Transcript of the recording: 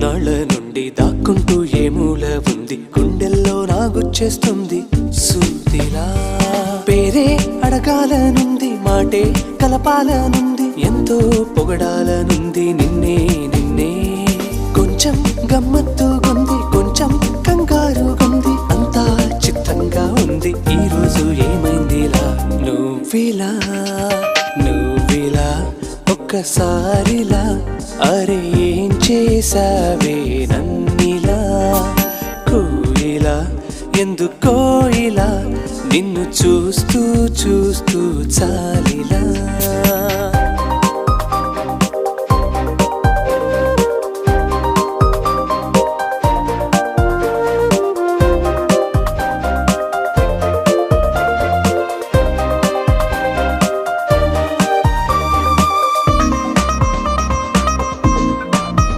ఇన్నాళ్ళ నుండి దాక్కుంటూ ఏ మూల ఉంది, గుండెల్లో నాగుచ్చేస్తుంది సూదిలా. పేరే అడగాలనుంది, మాటే కలపాలనుంది, ఎంతో పొగడాలనుంది నిన్నే నిన్నే. కొంచెం గమ్మత్తుగుంది, కొంచెం కంగారుగుంది, అంతా చిత్తంగా ఉంది. ఈ రోజు ఏమైందిలా నువ్విలా నువ్విలా ఒక్కసారిలా, అరే ఏం చేసావే నన్నిలా. కోయిలా ఎందుకో ఇలా, నిన్ను చూస్తూ చూస్తూ చాలిలా.